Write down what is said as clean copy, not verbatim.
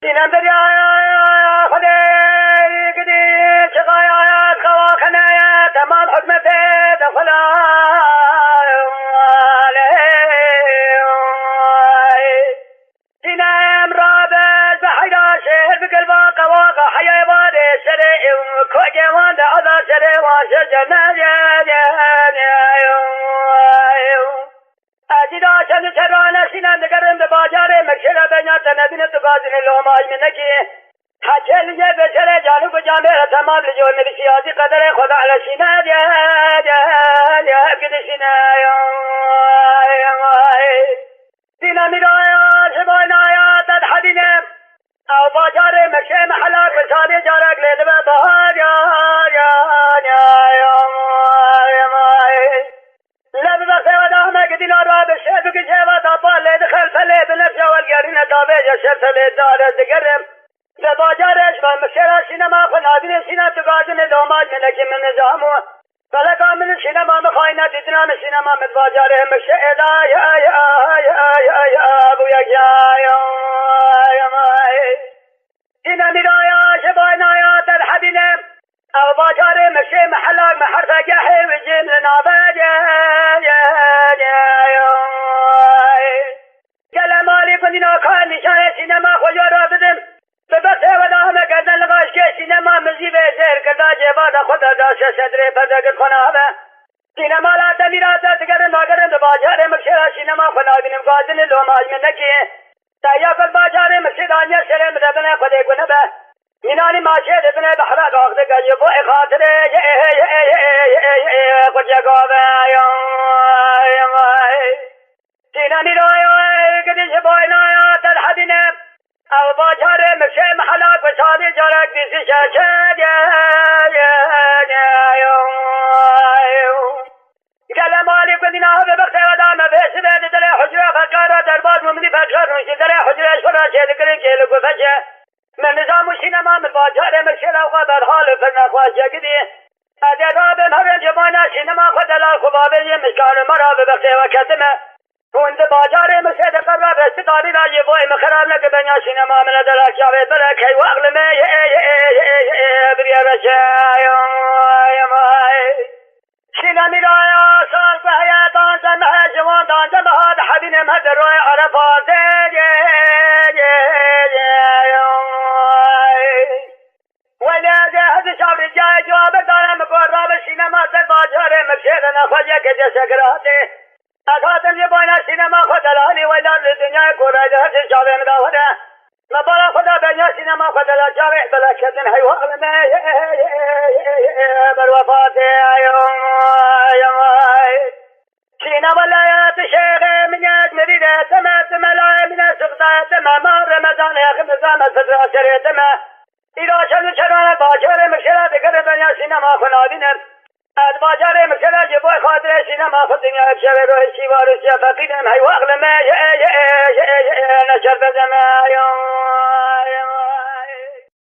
دینم دریا خدای کدی چقایات خواخنه تمام حکمت دخلا دینم رابز بحیدا شهر بقلبا قواقع حیای باده سره کوجوان ده عذا سره واسه جنه اجدا چند چرانه سینم دگرم به باجار مکشره بینات ندین تو گازین لومای منکی حجل یه بسره جانو کو جامعه تمام لجو نبی سیاسی قدر خدا علی سینه بگده سینه سینه میرایا شبانایا تدحدینه او باجار مکشه محلاک بسالی جارک لیده به بهار لب بخته و دامه که دینا را بشه که جوا دابا لید خلفله بنفشه والگرین دابه جشف لید داره دگرم به باجارش و مشهر سینما خنادین سینه تو گازن دوماج ملکی من نظامو فلقا من سینما مخاینه دیدنا من سینما من باجاره مشهر ابو یکیا سینه میرایا شباینایا در حدینه او باجار مشه محلاک محرفه گحی و جیم لنابد کلمالی کنینا کار نشانه سینما خویا را بدم ببخته و دامه گردن لغاش که سینما مزیبه زهر کرده جواد خدا داشت صدره پدرگر کنابه سینما لا تمیرات تگرن ناگرن دو باجار مشه سینما خنا بینم گازن لوماج من نکی تایا کل باجار مشه دانیا سره مدبنه خده کنه به اینانی ماشه دبنه بحرق آخده که یبو خاطره کچه گاوه سینانی روی کدیش باینا در حدینه او باجار مشه محلاک و سالی جارک دیسی شاشه کلمالی کدینا به بخته و دامه بیسی بیده دل حجره فکر در باز ممنی فکر نوشی دل حجره شورا شده کرن که لگو فشه من نظام سینما من باجار مشکل اوقا در حال فرنخواست جگدی ادیادا به مرم جبانا سینما خود دلال خوبابه یه مشکال مرا به بخته و کتمه کند باجار مشکل قرار استداری را یه بای مخرام لگه بنیا سینما من دلال شاوه بره که وقل me بریه بشه سینمی را سال که حیاتان زمه جوان دان زمه ها ده حبین مهد روی عرفات ولی هذا شاب رجال جواب دارم مقرب سینما سر باجار مشهد نخواهی که جسکراته اکاتم یه بانا سینما خود دلالی ولی دنیا کورای ده هر شاب مداوده مبارا خدا بنیا سینما خود دلال جاوه بلکتن حیوان بر وفات سینما لایات شیخ من مریده تمت ملای من سقطه تمام رمضان اخم نظام صدر شریعتم ایراشن چران باجار مشکلات دیگر دنیا سینما خنادینه از باجار مشکلات جبوی خاطر سینما خود دنیا شبه روی شیوارو شفقیدم حیوان نشر بزمه